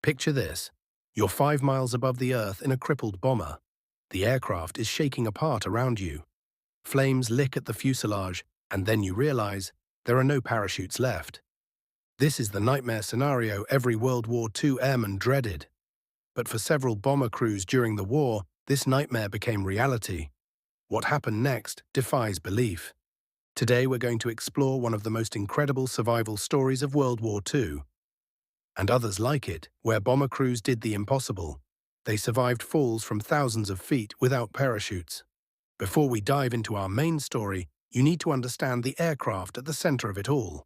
Picture this. You're 5 miles above the Earth in a crippled bomber. The aircraft is shaking apart around you. Flames lick at the fuselage, and then you realize there are no parachutes left. This is the nightmare scenario every World War II airman dreaded. But for several bomber crews during the war, this nightmare became reality. What happened next defies belief. Today we're going to explore one of the most incredible survival stories of World War II, and others like it, where bomber crews did the impossible. They survived falls from thousands of feet without parachutes. Before we dive into our main story, you need to understand the aircraft at the center of it all.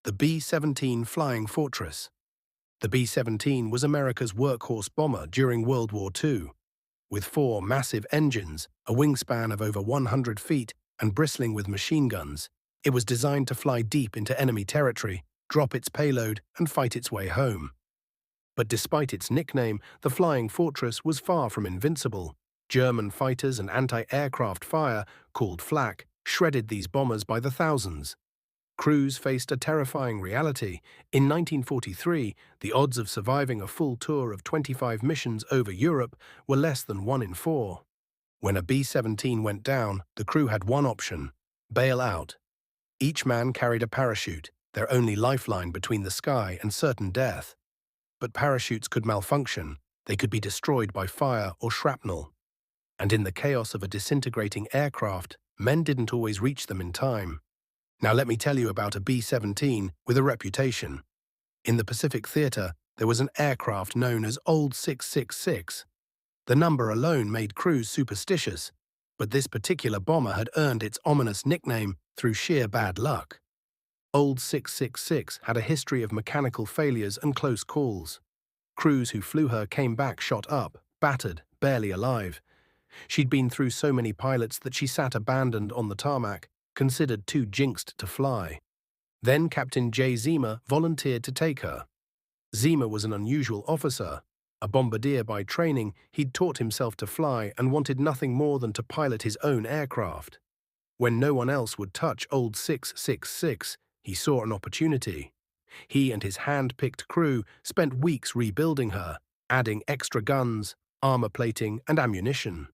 The B-17 Flying Fortress. The B-17 was America's workhorse bomber during World War II. With 4 massive engines, a wingspan of over 100 feet, and bristling with machine guns, it was designed to fly deep into enemy territory, drop its payload, and fight its way home. But despite its nickname, the Flying Fortress was far from invincible. German fighters and anti-aircraft fire, called flak, shredded these bombers by the thousands. Crews faced a terrifying reality. In 1943, the odds of surviving a full tour of 25 missions over Europe were less than 1 in 4. When a B-17 went down, the crew had one option: bail out. Each man carried a parachute, their only lifeline between the sky and certain death. But parachutes could malfunction, they could be destroyed by fire or shrapnel. And in the chaos of a disintegrating aircraft, men didn't always reach them in time. Now let me tell you about a B-17 with a reputation. In the Pacific Theater, there was an aircraft known as Old 666. The number alone made crews superstitious, but this particular bomber had earned its ominous nickname through sheer bad luck. Old 666 had a history of mechanical failures and close calls. Crews who flew her came back shot up, battered, barely alive. She'd been through so many pilots that she sat abandoned on the tarmac, considered too jinxed to fly. Then Captain J. Zima volunteered to take her. Zima was an unusual officer. A bombardier by training, he'd taught himself to fly and wanted nothing more than to pilot his own aircraft. When no one else would touch Old 666, he saw an opportunity. He and his hand-picked crew spent weeks rebuilding her, adding extra guns, armor plating, and ammunition.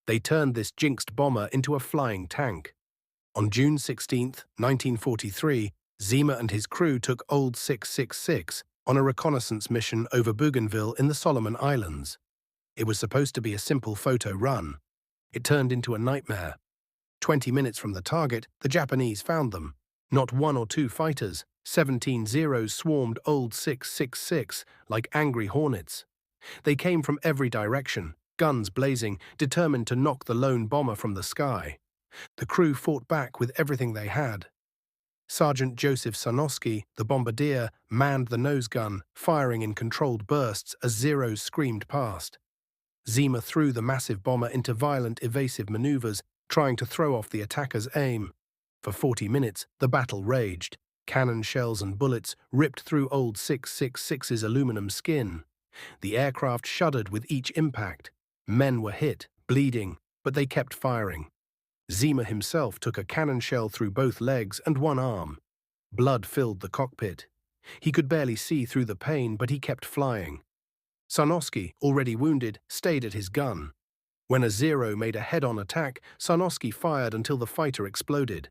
They turned this jinxed bomber into a flying tank. On June 16, 1943, Zima and his crew took Old 666 on a reconnaissance mission over Bougainville in the Solomon Islands. It was supposed to be a simple photo run. It turned into a nightmare. 20 minutes from the target, the Japanese found them. Not 1 or 2 fighters, 17 Zeros swarmed Old 666 like angry hornets. They came from every direction, guns blazing, determined to knock the lone bomber from the sky. The crew fought back with everything they had. Sergeant Joseph Sanoski, the bombardier, manned the nose gun, firing in controlled bursts as Zeros screamed past. Zima threw the massive bomber into violent evasive maneuvers, trying to throw off the attacker's aim. For 40 minutes, the battle raged. Cannon shells and bullets ripped through Old 666's aluminum skin. The aircraft shuddered with each impact. Men were hit, bleeding, but they kept firing. Zima himself took a cannon shell through both legs and one arm. Blood filled the cockpit. He could barely see through the pain, but he kept flying. Sanoski, already wounded, stayed at his gun. When a Zero made a head-on attack, Sanoski fired until the fighter exploded.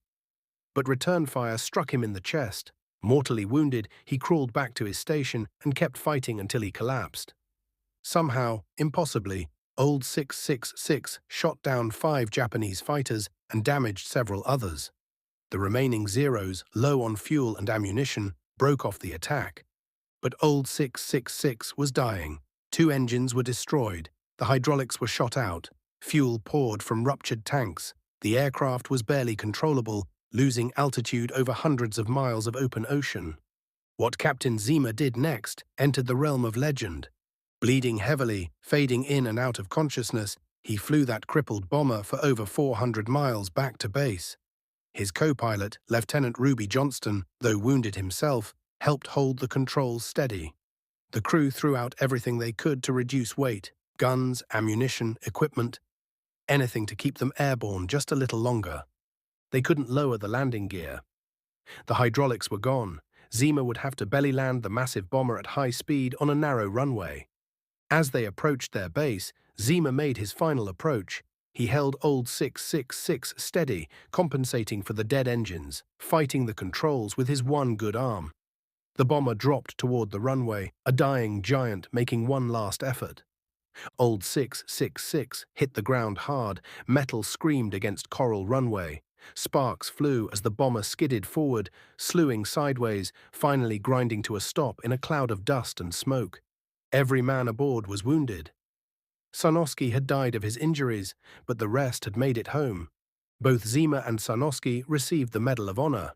But return fire struck him in the chest. Mortally wounded, he crawled back to his station and kept fighting until he collapsed. Somehow, impossibly, Old 666 shot down 5 Japanese fighters and damaged several others. The remaining Zeros, low on fuel and ammunition, broke off the attack. But Old 666 was dying. 2 engines were destroyed. The hydraulics were shot out. Fuel poured from ruptured tanks. The aircraft was barely controllable, losing altitude over hundreds of miles of open ocean. What Captain Zima did next entered the realm of legend. Bleeding heavily, fading in and out of consciousness, he flew that crippled bomber for over 400 miles back to base. His co-pilot, Lieutenant Ruby Johnston, though wounded himself, helped hold the controls steady. The crew threw out everything they could to reduce weight: guns, ammunition, equipment, anything to keep them airborne just a little longer. They couldn't lower the landing gear. The hydraulics were gone. Zima would have to belly land the massive bomber at high speed on a narrow runway. As they approached their base, Zima made his final approach. He held old 666 steady, compensating for the dead engines, fighting the controls with his one good arm. The bomber dropped toward the runway, a dying giant making one last effort. Old 666 hit the ground hard, metal screamed against coral runway. Sparks flew as the bomber skidded forward, slewing sideways, finally grinding to a stop in a cloud of dust and smoke. Every man aboard was wounded. Sarnowski had died of his injuries, but the rest had made it home. Both Zima and Sarnowski received the Medal of Honor.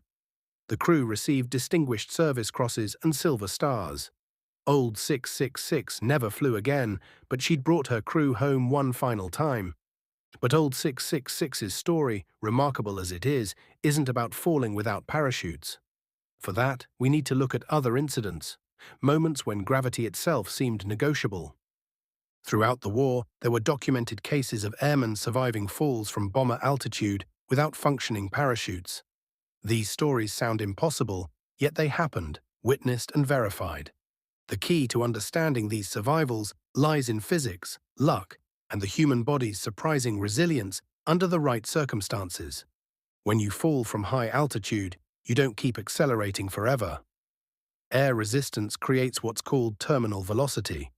The crew received Distinguished Service Crosses and Silver Stars. Old 666 never flew again, but she'd brought her crew home one final time. But Old 666's story, remarkable as it is, isn't about falling without parachutes. For that, we need to look at other incidents, moments when gravity itself seemed negotiable. Throughout the war, there were documented cases of airmen surviving falls from bomber altitude without functioning parachutes. These stories sound impossible, yet they happened, witnessed and verified. The key to understanding these survivals lies in physics, luck, and the human body's surprising resilience under the right circumstances. When you fall from high altitude, you don't keep accelerating forever. Air resistance creates what's called terminal velocity.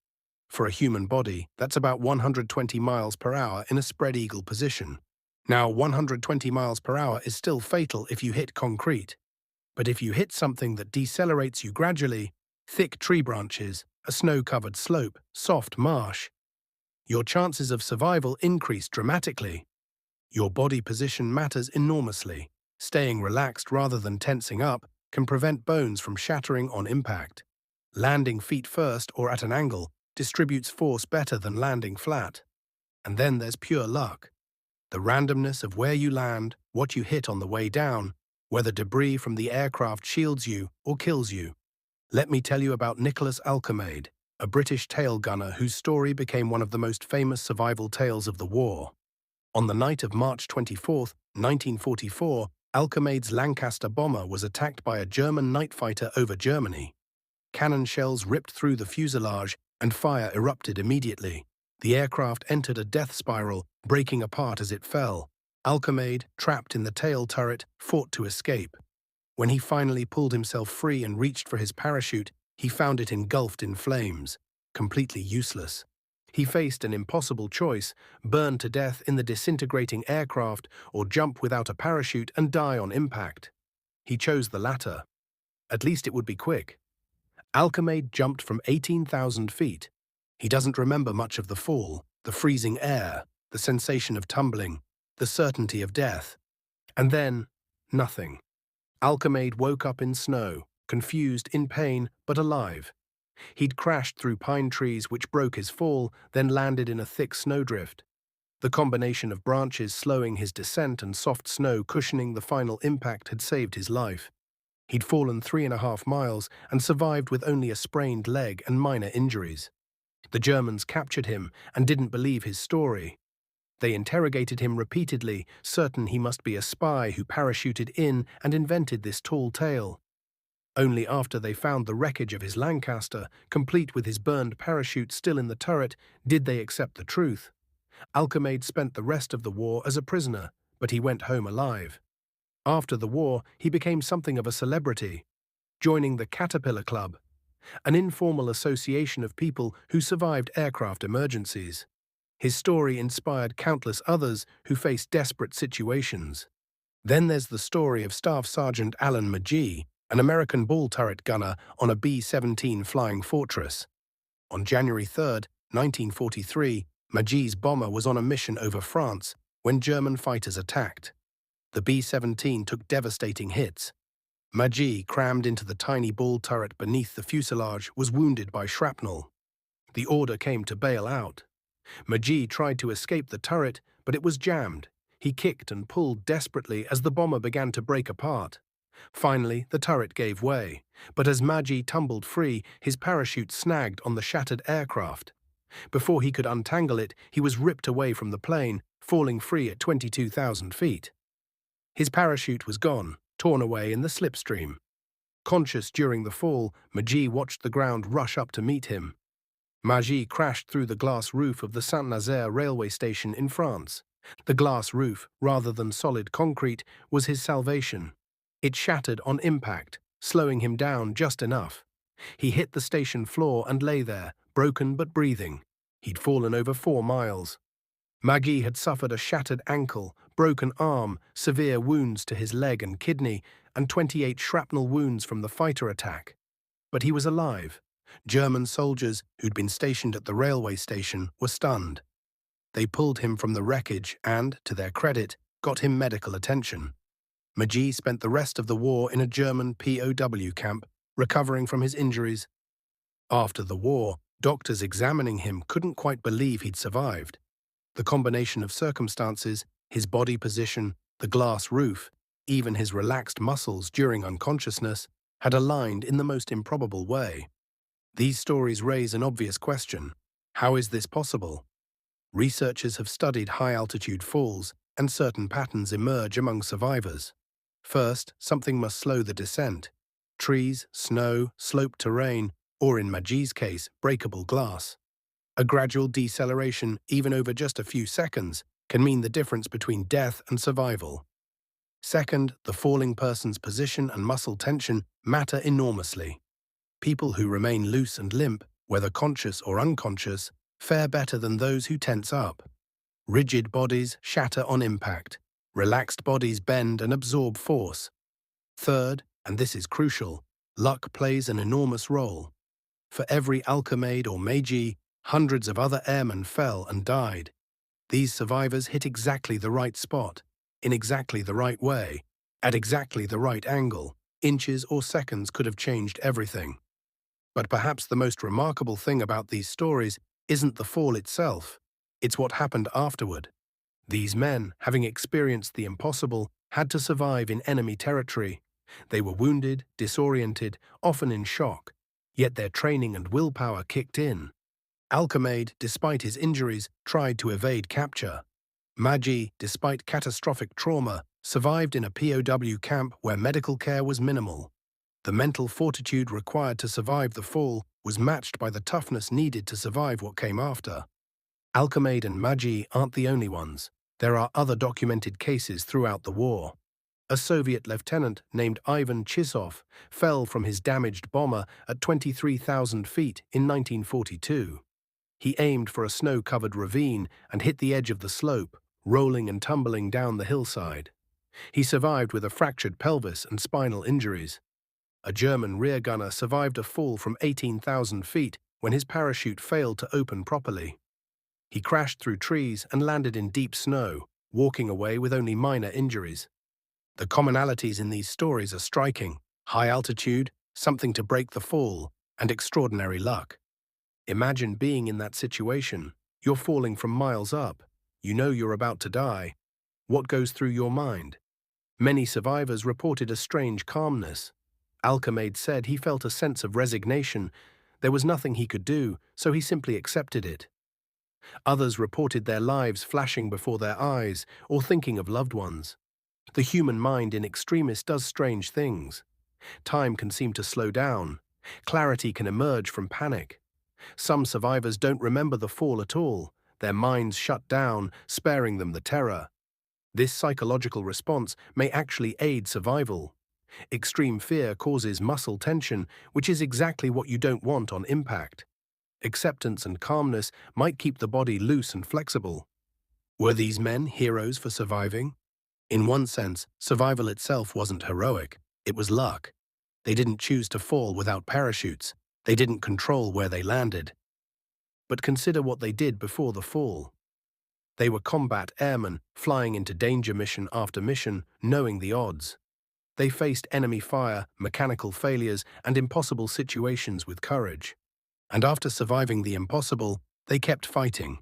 For a human body, that's about 120 miles per hour in a spread eagle position. Now, 120 miles per hour is still fatal if you hit concrete. But if you hit something that decelerates you gradually, thick tree branches, a snow-covered slope, soft marsh, your chances of survival increase dramatically. Your body position matters enormously. Staying relaxed rather than tensing up can prevent bones from shattering on impact. Landing feet first or at an angle distributes force better than landing flat. And then there's pure luck. The randomness of where you land, what you hit on the way down, whether debris from the aircraft shields you or kills you. Let me tell you about Nicholas Alcomade, a British tail gunner whose story became one of the most famous survival tales of the war. On the night of March 24, 1944, Alcomade's Lancaster bomber was attacked by a German night fighter over Germany. Cannon shells ripped through the fuselage and fire erupted immediately. The aircraft entered a death spiral, breaking apart as it fell. Alcomade, trapped in the tail turret, fought to escape. When he finally pulled himself free and reached for his parachute, he found it engulfed in flames, completely useless. He faced an impossible choice: burn to death in the disintegrating aircraft or jump without a parachute and die on impact. He chose the latter. At least it would be quick. Alcomade jumped from 18,000 feet. He doesn't remember much of the fall, the freezing air, the sensation of tumbling, the certainty of death. And then, nothing. Alcomade woke up in snow, confused, in pain, but alive. He'd crashed through pine trees which broke his fall, then landed in a thick snowdrift. The combination of branches slowing his descent and soft snow cushioning the final impact had saved his life. He'd fallen 3.5 miles and survived with only a sprained leg and minor injuries. The Germans captured him and didn't believe his story. They interrogated him repeatedly, certain he must be a spy who parachuted in and invented this tall tale. Only after they found the wreckage of his Lancaster, complete with his burned parachute still in the turret, did they accept the truth. Alcomade spent the rest of the war as a prisoner, but he went home alive. After the war, he became something of a celebrity, joining the Caterpillar Club, an informal association of people who survived aircraft emergencies. His story inspired countless others who faced desperate situations. Then there's the story of Staff Sergeant Alan McGee, an American ball turret gunner on a B-17 Flying Fortress. On January 3, 1943, McGee's bomber was on a mission over France when German fighters attacked. The B-17 took devastating hits. McGee, crammed into the tiny ball turret beneath the fuselage, was wounded by shrapnel. The order came to bail out. McGee tried to escape the turret, but it was jammed. He kicked and pulled desperately as the bomber began to break apart. Finally, the turret gave way, but as McGee tumbled free, his parachute snagged on the shattered aircraft. Before he could untangle it, he was ripped away from the plane, falling free at 22,000 feet. His parachute was gone, torn away in the slipstream. Conscious during the fall, Maggi watched the ground rush up to meet him. Maggi crashed through the glass roof of the Saint-Nazaire railway station in France. The glass roof, rather than solid concrete, was his salvation. It shattered on impact, slowing him down just enough. He hit the station floor and lay there, broken but breathing. He'd fallen over 4 miles. Maggi had suffered a shattered ankle, broken arm, severe wounds to his leg and kidney, and 28 shrapnel wounds from the fighter attack. But he was alive. German soldiers who'd been stationed at the railway station were stunned. They pulled him from the wreckage and, to their credit, got him medical attention. Maggi spent the rest of the war in a German POW camp, recovering from his injuries. After the war, doctors examining him couldn't quite believe he'd survived. The combination of circumstances, his body position, the glass roof, even his relaxed muscles during unconsciousness, had aligned in the most improbable way. These stories raise an obvious question. How is this possible? Researchers have studied high-altitude falls, and certain patterns emerge among survivors. First, something must slow the descent. Trees, snow, sloped terrain, or in Maggi's case, breakable glass. A gradual deceleration, even over just a few seconds, can mean the difference between death and survival. Second, the falling person's position and muscle tension matter enormously. People who remain loose and limp, whether conscious or unconscious, fare better than those who tense up. Rigid bodies shatter on impact. Relaxed bodies bend and absorb force. Third, and this is crucial, luck plays an enormous role. For every Alchemade or Maggi, hundreds of other airmen fell and died. These survivors hit exactly the right spot, in exactly the right way, at exactly the right angle. Inches or seconds could have changed everything. But perhaps the most remarkable thing about these stories isn't the fall itself, it's what happened afterward. These men, having experienced the impossible, had to survive in enemy territory. They were wounded, disoriented, often in shock, yet their training and willpower kicked in. Alchemade, despite his injuries, tried to evade capture. Maggi, despite catastrophic trauma, survived in a POW camp where medical care was minimal. The mental fortitude required to survive the fall was matched by the toughness needed to survive what came after. Alchemade and Maggi aren't the only ones. There are other documented cases throughout the war. A Soviet lieutenant named Ivan Chisov fell from his damaged bomber at 23,000 feet in 1942. He aimed for a snow-covered ravine and hit the edge of the slope, rolling and tumbling down the hillside. He survived with a fractured pelvis and spinal injuries. A German rear gunner survived a fall from 18,000 feet when his parachute failed to open properly. He crashed through trees and landed in deep snow, walking away with only minor injuries. The commonalities in these stories are striking: high altitude, something to break the fall, and extraordinary luck. Imagine being in that situation. You're falling from miles up. You know you're about to die. What goes through your mind? Many survivors reported a strange calmness. Alchemade said he felt a sense of resignation. There was nothing he could do, so he simply accepted it. Others reported their lives flashing before their eyes or thinking of loved ones. The human mind in extremis does strange things. Time can seem to slow down. Clarity can emerge from panic. Some survivors don't remember the fall at all. Their minds shut down, sparing them the terror. This psychological response may actually aid survival. Extreme fear causes muscle tension, which is exactly what you don't want on impact. Acceptance and calmness might keep the body loose and flexible. Were these men heroes for surviving? In one sense, survival itself wasn't heroic. It was luck. They didn't choose to fall without parachutes. They didn't control where they landed. But consider what they did before the fall. They were combat airmen, flying into danger mission after mission, knowing the odds. They faced enemy fire, mechanical failures, and impossible situations with courage. And after surviving the impossible, they kept fighting.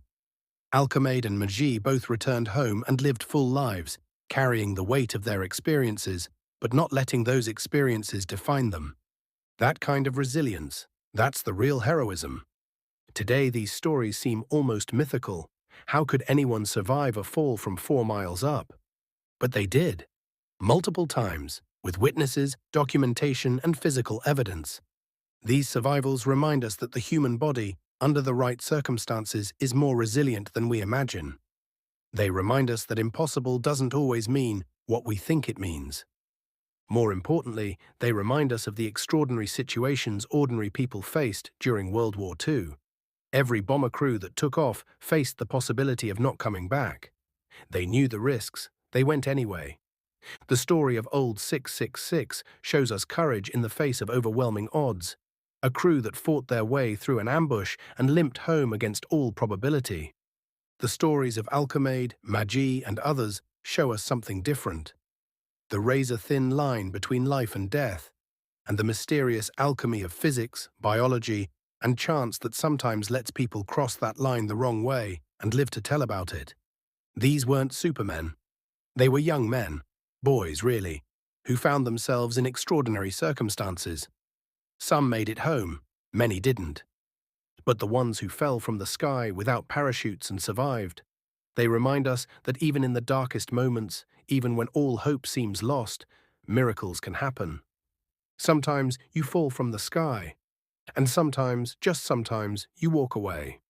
Alchemade and Maggi both returned home and lived full lives, carrying the weight of their experiences, but not letting those experiences define them. That kind of resilience, that's the real heroism. Today, these stories seem almost mythical. How could anyone survive a fall from 4 miles up? But they did. Multiple times, with witnesses, documentation, and physical evidence. These survivals remind us that the human body, under the right circumstances, is more resilient than we imagine. They remind us that impossible doesn't always mean what we think it means. More importantly, they remind us of the extraordinary situations ordinary people faced during World War II. Every bomber crew that took off faced the possibility of not coming back. They knew the risks. They went anyway. The story of Old 666 shows us courage in the face of overwhelming odds, a crew that fought their way through an ambush and limped home against all probability. The stories of Alchemaid, Magi, and others show us something different. The razor-thin line between life and death, and the mysterious alchemy of physics, biology, and chance that sometimes lets people cross that line the wrong way and live to tell about it. These weren't supermen. They were young men, boys really, who found themselves in extraordinary circumstances. Some made it home, many didn't. But the ones who fell from the sky without parachutes and survived, they remind us that even in the darkest moments, even when all hope seems lost, miracles can happen. Sometimes you fall from the sky, and sometimes, just sometimes, you walk away.